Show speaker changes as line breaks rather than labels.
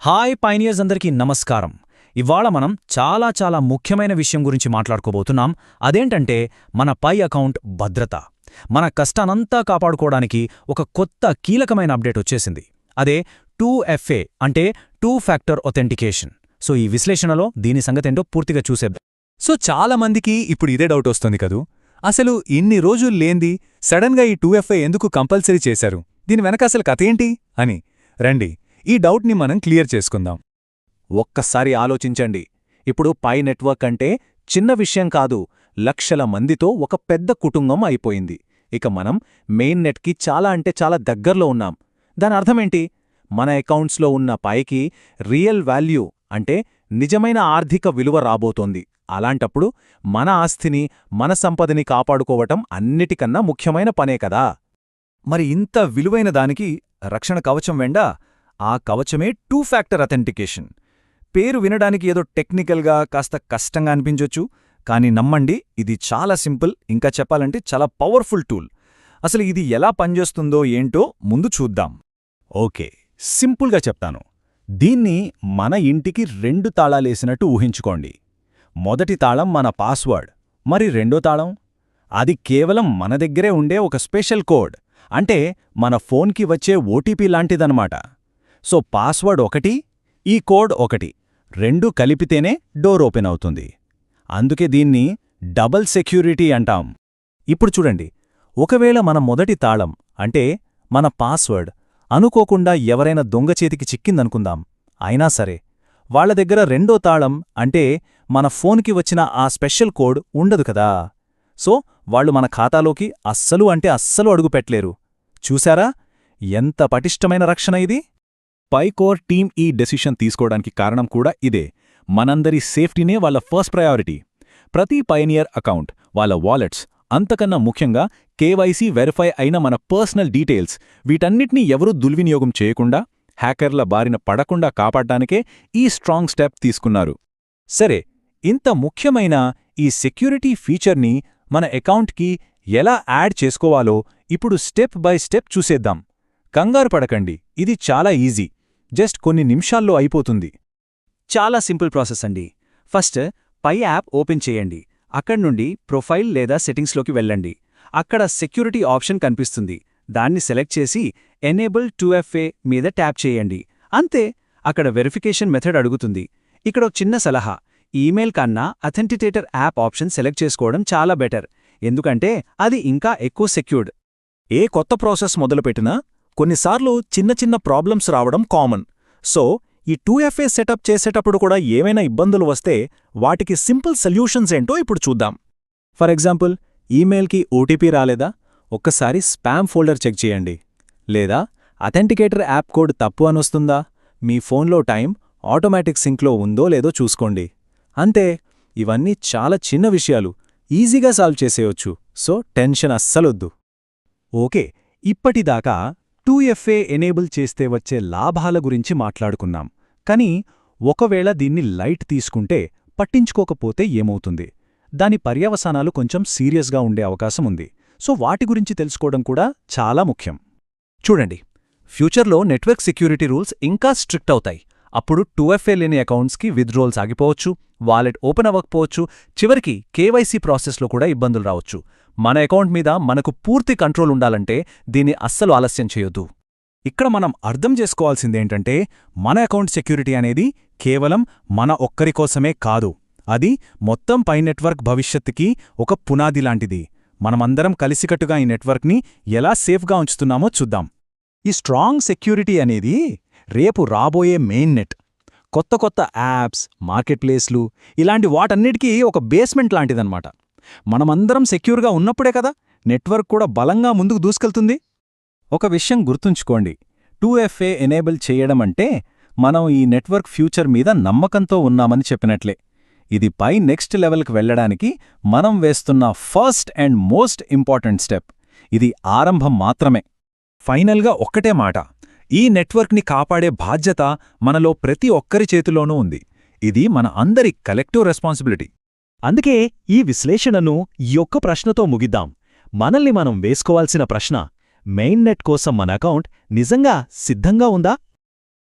Hi pioneers అందరికీ నమస్కారం. ఇవాళ మనం చాలా ముఖ్యమైన విషయం గురించి మాట్లాడుకోబోతున్నాం. అదేంటంటే మన పై అకౌంట్ భద్రత. మన కష్టానంతా కాపాడుకోవడానికి ఒక కొత్త కీలకమైన అప్డేట్ వచ్చేసింది. అదే 2FA అంటే 2 ఫ్యాక్టర్ ఒథెంటికేషన్. సో ఈ విశ్లేషణలో దీని సంగతేంటో పూర్తిగా చూసేద్దాం.
సో చాలా మందికి ఇప్పుడు ఇదే డౌట్ వస్తుంది కదూ, అసలు ఇన్ని రోజులు లేంది సడన్గా ఈ 2FA ఎందుకు కంపల్సరీ చేశారు, దీని వెనక అసలు కథేంటి అని. రండి ఈ డౌట్ని మనం క్లియర్ చేసుకుందాం.
ఒక్కసారి ఆలోచించండి. ఇప్పుడు పై నెట్వర్క్ అంటే చిన్న విషయం కాదు, లక్షల మందితో ఒక పెద్ద కుటుంబం అయిపోయింది. ఇక మనం మెయిన్ నెట్కి చాలా దగ్గర్లో ఉన్నాం. దాని అర్థమేంటి? మన అకౌంట్స్లో ఉన్న పైకి రియల్ వాల్యూ అంటే నిజమైన ఆర్థిక విలువ రాబోతోంది. అలాంటప్పుడు మన ఆస్తిని, మన సంపదని కాపాడుకోవటం అన్నిటికన్నా ముఖ్యమైన పనే కదా.
మరి ఇంత విలువైన దానికి రక్షణ కవచం వెండా? ఆ కవచమే 2 ఫ్యాక్టర్ అథెంటికేషన్. పేరు వినడానికి ఏదో టెక్నికల్గా కాస్త కష్టంగా అనిపించొచ్చు, కానీ నమ్మండి, ఇది చాలా సింపుల్, ఇంకా చెప్పాలంటే చాలా పవర్ఫుల్ టూల్. అసలు ఇది ఎలా పనిచేస్తుందో ఏంటో ముందు చూద్దాం.
ఓకే, సింపుల్గా చెప్తాను. దీన్ని మన ఇంటికి 2 తాళాలేసినట్టు ఊహించుకోండి. మొదటి తాళం మన పాస్వర్డ్, మరి రెండో తాళం అది కేవలం మన దగ్గరే ఉండే ఒక స్పెషల్ కోడ్, అంటే మన ఫోన్కి వచ్చే ఓటీపీ లాంటిదన్నమాట. సో పాస్వర్డ్ 1, ఈ కోడ్ 1, రెండూ కలిపితేనే డోర్ ఓపెన్ అవుతుంది. అందుకే దీన్ని డబుల్ సెక్యూరిటీ అంటాం. ఇప్పుడు చూడండి, ఒకవేళ మన మొదటి తాళం అంటే మన పాస్వర్డ్ అనుకోకుండా ఎవరైనా దొంగచేతికి చిక్కిందనుకుందాం, అయినా సరే వాళ్ల దగ్గర రెండో తాళం అంటే మన ఫోన్కి వచ్చిన ఆ స్పెషల్ కోడ్ ఉండదు కదా. సో వాళ్లు మన ఖాతాలోకి అస్సలు అడుగుపెట్టలేరు. చూశారా ఎంత పటిష్టమైన రక్షణ ఇది?
పైకోర్ టీమ్ ఈ డెసిషన్ తీసుకోవడానికి కారణం కూడా ఇదే. మనందరి సేఫ్టీనే వాళ్ళ ఫస్ట్ ప్రయారిటీ. ప్రతి పయనియర్ అకౌంట్, వాళ్ళ వాలెట్స్, అంతకన్నా ముఖ్యంగా కేవైసీ వెరిఫై అయిన మన పర్సనల్ డీటెయిల్స్, వీటన్నిటినీ ఎవరూ దుర్వినియోగం చేయకుండా, హ్యాకర్ల బారిన పడకుండా కాపాడ్డానికే ఈ స్ట్రాంగ్ స్టెప్ తీసుకున్నారు.
సరే, ఇంత ముఖ్యమైన ఈ సెక్యూరిటీ ఫీచర్ని మన అకౌంట్కి ఎలా యాడ్ చేసుకోవాలో ఇప్పుడు స్టెప్ బై స్టెప్ చూసేద్దాం. కంగారు పడకండి, ఇది చాలా ఈజీ. జస్ట్ కొన్ని నిమిషాల్లో అయిపోతుంది. చాలా సింపుల్ ప్రాసెస్ అండి. ఫస్ట్ పై యాప్ ఓపెన్ చేయండి. అక్కడి నుండి ప్రొఫైల్ లేదా సెట్టింగ్స్లోకి వెళ్ళండి. అక్కడ సెక్యూరిటీ ఆప్షన్ కనిపిస్తుంది. దాన్ని సెలెక్ట్ చేసి ఎనేబుల్ 2FA మీద ట్యాప్ చేయండి. అంతే, అక్కడ వెరిఫికేషన్ మెథడ్ అడుగుతుంది. ఇక్కడ చిన్న సలహా, ఈమెయిల్ కన్నా అథెంటికేటర్ యాప్ ఆప్షన్ సెలెక్ట్ చేసుకోవడం చాలా బెటర్, ఎందుకంటే అది ఇంకా ఎక్కువ సెక్యూర్డ్.
ఏ కొత్త ప్రాసెస్ మొదలుపెట్టినా కొన్నిసార్లు చిన్న ప్రాబ్లమ్స్ రావడం కామన్. సో ఈ 2FA సెటప్ చేసేటప్పుడు కూడా ఏవైనా ఇబ్బందులు వస్తే వాటికి సింపుల్ సొల్యూషన్స్ ఏంటో ఇప్పుడు చూద్దాం.
ఫర్ ఎగ్జాంపుల్, ఈమెయిల్కి ఓటీపీ రాలేదా? ఒక్కసారి స్పామ్ ఫోల్డర్ చెక్ చేయండి. లేదా అథెంటికేటర్ యాప్ కోడ్ తప్పు అనొస్తుందా? మీ ఫోన్లో టైం ఆటోమేటిక్ సింక్లో ఉందో లేదో చూసుకోండి. అంతే, ఇవన్నీ చాలా చిన్న విషయాలు, ఈజీగా సాల్వ్ చేసేయొచ్చు. So tension అస్సలొద్దు. ఓకే, ఇప్పటిదాకా 2FA ఎనేబుల్ చేస్తే వచ్చే లాభాల గురించి మాట్లాడుకున్నాం. కానీ ఒకవేళ దీన్ని లైట్ తీసుకుంటే, పట్టించుకోకపోతే ఏమవుతుంది? దాని పర్యవసానాలు కొంచెం సీరియస్గా ఉండే అవకాశం ఉంది. సో వాటి గురించి తెలుసుకోవడం కూడా చాలా ముఖ్యం. చూడండి, ఫ్యూచర్లో నెట్వర్క్ సెక్యూరిటీ రూల్స్ ఇంకా స్ట్రిక్ట్ అవుతాయి. అప్పుడు 2FA లేని అకౌంట్స్కి విత్డ్రాల్స్ ఆగిపోవచ్చు, వాలెట్ ఓపెన్ అవ్వకపోవచ్చు, చివరికి కేవైసీ ప్రాసెస్లో కూడా ఇబ్బందులు రావచ్చు. మన అకౌంట్ మీద మనకు పూర్తి కంట్రోల్ ఉండాలంటే దీన్ని అస్సలు ఆలస్యం చేయొద్దు. ఇక్కడ మనం అర్థం చేసుకోవాల్సిందేంటంటే, మన అకౌంట్ సెక్యూరిటీ అనేది కేవలం మన ఒక్కరి కోసమే కాదు, అది మొత్తం పై నెట్వర్క్ భవిష్యత్తుకి ఒక పునాది లాంటిది. మనమందరం కలిసికట్టుగా ఈ నెట్వర్క్ని ఎలా సేఫ్గా ఉంచుతున్నామో చూద్దాం. ఈ స్ట్రాంగ్ సెక్యూరిటీ అనేది రేపు రాబోయే మెయిన్ నెట్, కొత్త యాప్స్, మార్కెట్ ప్లేస్లు, ఇలాంటి వాటన్నిటికీ ఒక బేస్మెంట్ లాంటిదన్నమాట. మనమందరం సెక్యూర్గా ఉన్నప్పుడే కదా నెట్వర్క్ కూడా బలంగా ముందుకు దూసుకెళ్తుంది. ఒక విషయం గుర్తుంచుకోండి, 2FA ఎనేబుల్ చేయడమంటే మనం ఈ నెట్వర్క్ ఫ్యూచర్ మీద నమ్మకంతో ఉన్నామని చెప్పినట్లే. ఇది పై నెక్స్ట్ లెవెల్కి వెళ్లడానికి మనం వేస్తున్న first and most important step. ఇది ఆరంభం మాత్రమే. ఫైనల్గా ఒక్కటే మాట, ఈ నెట్వర్క్ని కాపాడే బాధ్యత మనలో ప్రతి ఒక్కరి చేతిలోనూ ఉంది. ఇది మన అందరి కలెక్టివ్ రెస్పాన్సిబిలిటీ.
అందుకే ఈ విశ్లేషణను ఈ ఒక్క ప్రశ్నతో ముగిద్దాం. మనల్ని మనం వేసుకోవాల్సిన ప్రశ్న, మెయిన్ నెట్ కోసం మన అకౌంట్ నిజంగా సిద్ధంగా ఉందా?